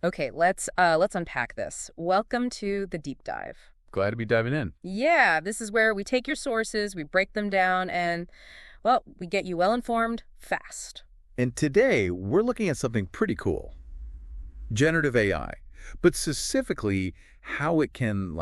Okay, let's unpack this. Welcome to the deep dive. Glad to be diving in. Yeah, this is where we take your sources, we break them down, and, well, we get you well-informed fast. And today, we're looking at something pretty cool. Generative AI. But specifically, how it can,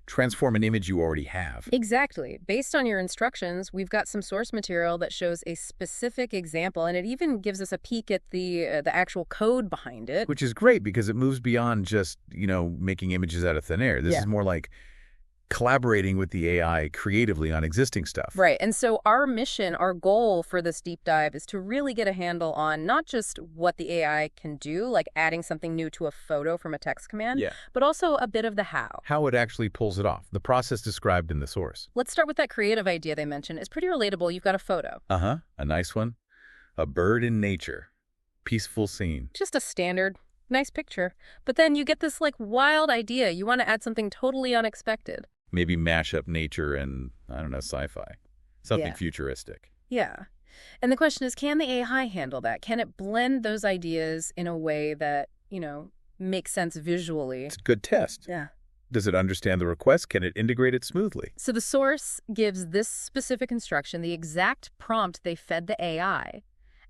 transform an image you already have. Exactly. Based on your instructions, we've got some source material that shows a specific example, and it even gives us a peek at the actual code behind it. Which is great because it moves beyond just, making images out of thin air. This Yeah. is more like collaborating with the AI creatively on existing stuff. Right. And so our mission, our goal for this deep dive is to really get a handle on not just what the AI can do, like adding something new to a photo from a text command, Yeah. but also a bit of the how. How it actually pulls it off, the process described in the source. Let's start with that creative idea they mentioned. It's pretty relatable. You've got a photo. Uh-huh, a nice one. A bird in nature. Peaceful scene. Just a standard, nice picture. But then you get this wild idea. You want to add something totally unexpected. Maybe mash up nature and, I don't know, sci-fi. Something Yeah. futuristic. Yeah. And the question is, can the AI handle that? Can it blend those ideas in a way that, makes sense visually? It's a good test. Yeah. Does it understand the request? Can it integrate it smoothly? So the source gives this specific instruction, the exact prompt they fed the AI.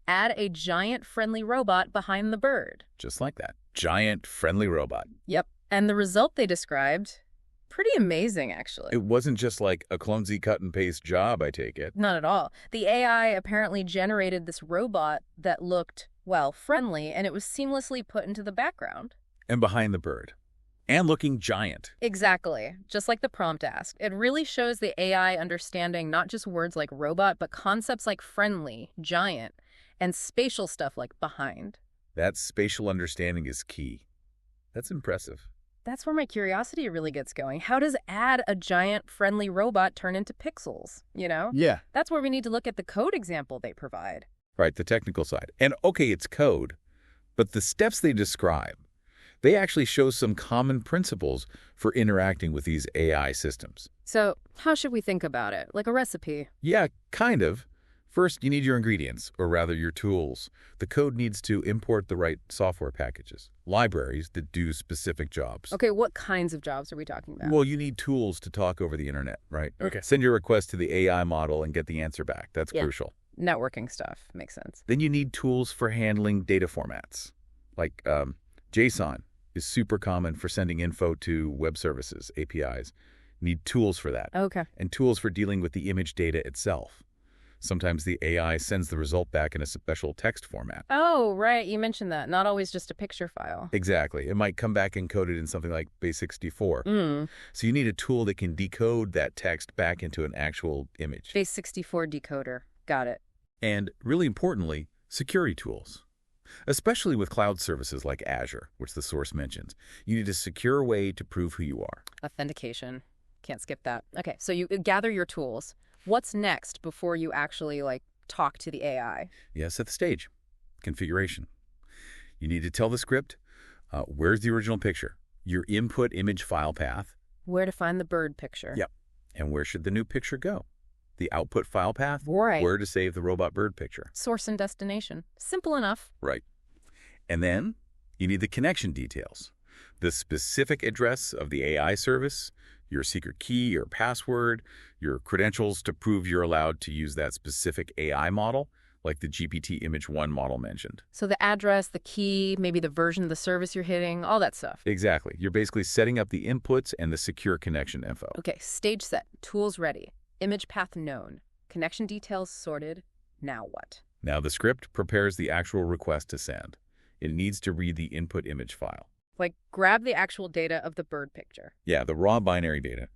Add a giant friendly robot behind the bird. Just like that. Giant, friendly robot. Yep. And the result they described, pretty amazing, actually. It wasn't just like a clumsy cut-and-paste job, I take it. Not at all. The AI apparently generated this robot that looked, well, friendly, and it was seamlessly put into the background. And behind the bird. And looking giant. Exactly. Just like the prompt asked. It really shows the AI understanding not just words like robot, but concepts like friendly, giant, and spatial stuff like behind. That spatial understanding is key. That's impressive. That's where my curiosity really gets going. How does add a giant friendly robot turn into pixels, Yeah. That's where we need to look at the code example they provide. Right, the technical side. And okay, it's code, but the steps they describe, they actually show some common principles for interacting with these AI systems. So how should we think about it? Like a recipe? Yeah, kind of. First, you need your ingredients, or rather your tools. The code needs to import the right software packages, libraries that do specific jobs. Okay, what kinds of jobs are we talking about? Well, you need tools to talk over the internet, right? Okay. Send your request to the AI model and get the answer back. That's Yeah. crucial. Networking stuff. Makes sense. Then you need tools for handling data formats. Like JSON is super common for sending info to web services, APIs. Need tools for that. Okay. And tools for dealing with the image data itself. Sometimes the AI sends the result back in a special text format. Oh, right. You mentioned that. Not always just a picture file. Exactly. It might come back encoded in something like Base64. So you need a tool that can decode that text back into an actual image. Base64 decoder. Got it. And really importantly, security tools. Especially with cloud services like Azure, which the source mentions. You need a secure way to prove who you are. Authentication. Can't skip that. Okay, so you gather your tools. What's next before you actually, talk to the AI? Yeah, set the stage. Configuration. You need to tell the script, where's the original picture? Your input image file path. Where to find the bird picture? Yep. And where should the new picture go? The output file path? Right. Where to save the robot bird picture? Source and destination. Simple enough. Right. And then you need the connection details. The specific address of the AI service, your secret key or password, your credentials to prove you're allowed to use that specific AI model, like the GPT-image-1 model mentioned. So the address, the key, maybe the version of the service you're hitting, all that stuff. Exactly. You're basically setting up the inputs and the secure connection info. Okay, stage set. Tools ready. Image path known. Connection details sorted. Now what? Now the script prepares the actual request to send. It needs to read the input image file. Grab the actual data of the bird picture. Yeah, the raw binary data.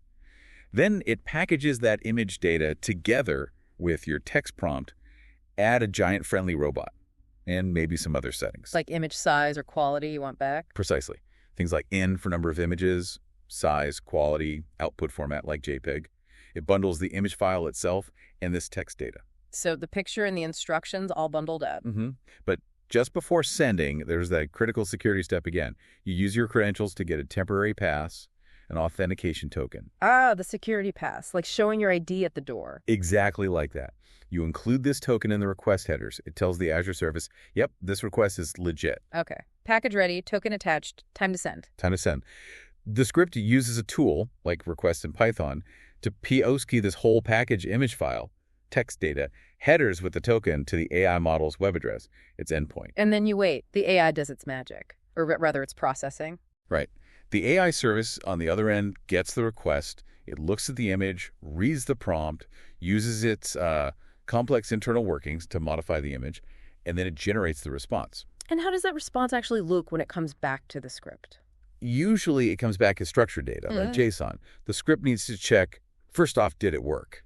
Then it packages that image data together with your text prompt, add a giant friendly robot, and maybe some other settings. Like image size or quality you want back? Precisely. Things like N for number of images, size, quality, output format like JPEG. It bundles the image file itself and this text data. So the picture and the instructions all bundled up. But just before sending, there's that critical security step again. You use your credentials to get a temporary pass, an authentication token. Ah, the security pass, like showing your ID at the door. Exactly like that. You include this token in the request headers. It tells the Azure service, yep, this request is legit. Okay. package ready, token attached, time to send. Time to send. The script uses a tool, like request in Python, to POSCI this whole package image file, text data, headers with the token to the AI model's web address, its endpoint. And then you wait. The AI does its magic, or rather its processing. Right. The AI service on the other end gets the request, it looks at the image, reads the prompt, uses its complex internal workings to modify the image, and then it generates the response. And how does that response actually look when it comes back to the script? Usually it comes back as structured data, like JSON. The script needs to check, first off, did it work?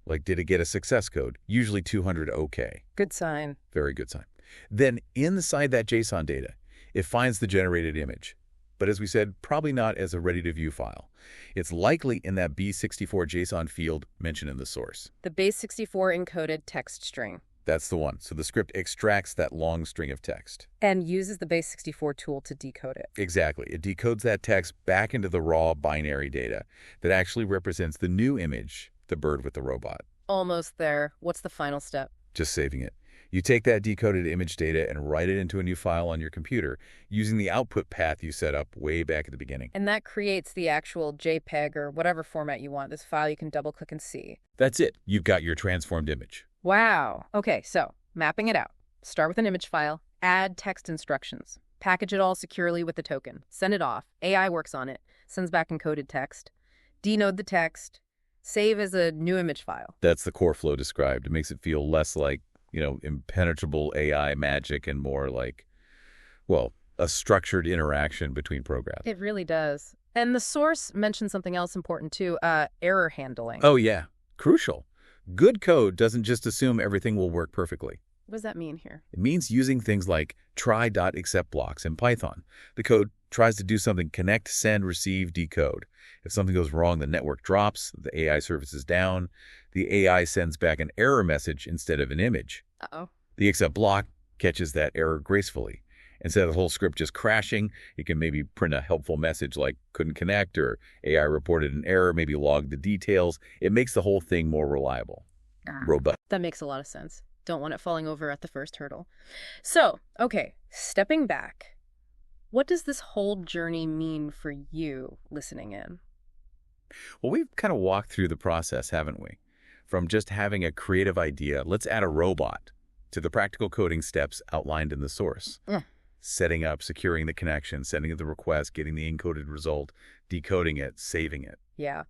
Like, did it get a success code? Usually 200 OK. Good sign. Very good sign. Then inside that JSON data, it finds the generated image. But as we said, probably not as a ready-to-view file. It's likely in that base64 JSON field mentioned in the source. The base64 encoded text string. That's the one. So the script extracts that long string of text. And uses the base64 tool to decode it. Exactly. It decodes that text back into the raw binary data that actually represents the new image, the bird with the robot. Almost there. What's the final step? Just saving it. You take that decoded image data and write it into a new file on your computer using the output path you set up way back at the beginning. And that creates the actual JPEG or whatever format you want, this file you can double-click and see. That's it. You've got your transformed image. Wow. Okay, so mapping it out. Start with an image file, add text instructions, package it all securely with the token, send it off, AI works on it, sends back encoded text, denode the text, save as a new image file. That's the core flow described. It makes it feel less like, impenetrable AI magic and more like, well, a structured interaction between programs. It really does. And the source mentioned something else important too, error handling. Oh, yeah. Crucial. Good code doesn't just assume everything will work perfectly. What does that mean here? It means using things like try.except blocks in Python. The code tries to do something connect, send, receive, decode. If something goes wrong, the network drops, the AI service is down, the AI sends back an error message instead of an image. Uh-oh. The except block catches that error gracefully. Instead of the whole script just crashing, it can maybe print a helpful message like couldn't connect or AI reported an error, maybe log the details. It makes the whole thing more reliable, robust. That makes a lot of sense. Don't want it falling over at the first hurdle. So, okay, stepping back, what does this whole journey mean for you listening in? Well, we've kind of walked through the process, haven't we? From just having a creative idea, let's add a robot, to the practical coding steps outlined in the source. Setting up, securing the connection, sending the request, getting the encoded result, decoding it, saving it. Yeah.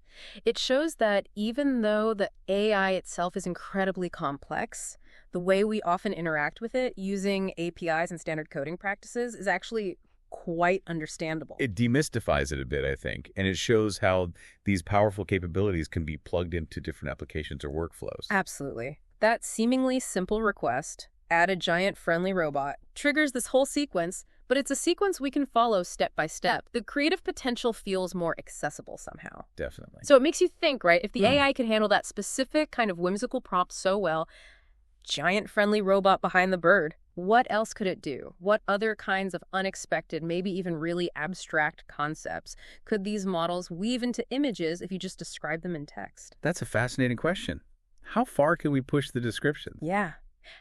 It shows that even though the AI itself is incredibly complex, the way we often interact with it using APIs and standard coding practices is actually quite understandable. It demystifies it a bit, I think, and it shows how these powerful capabilities can be plugged into different applications or workflows. Absolutely. That seemingly simple request, add a giant friendly robot, triggers this whole sequence, but it's a sequence we can follow step by step. The creative potential feels more accessible somehow. Definitely. So it makes you think, right? If the AI can handle that specific kind of whimsical prompt so well, giant friendly robot behind the bird, what else could it do? What other kinds of unexpected, maybe even really abstract concepts could these models weave into images if you just describe them in text? That's a fascinating question. How far can we push the description? Yeah.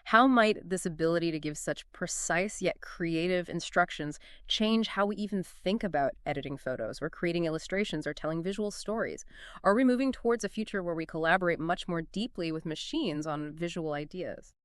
How might this ability to give such precise yet creative instructions change how we even think about editing photos or creating illustrations or telling visual stories? Are we moving towards a future where we collaborate much more deeply with machines on visual ideas?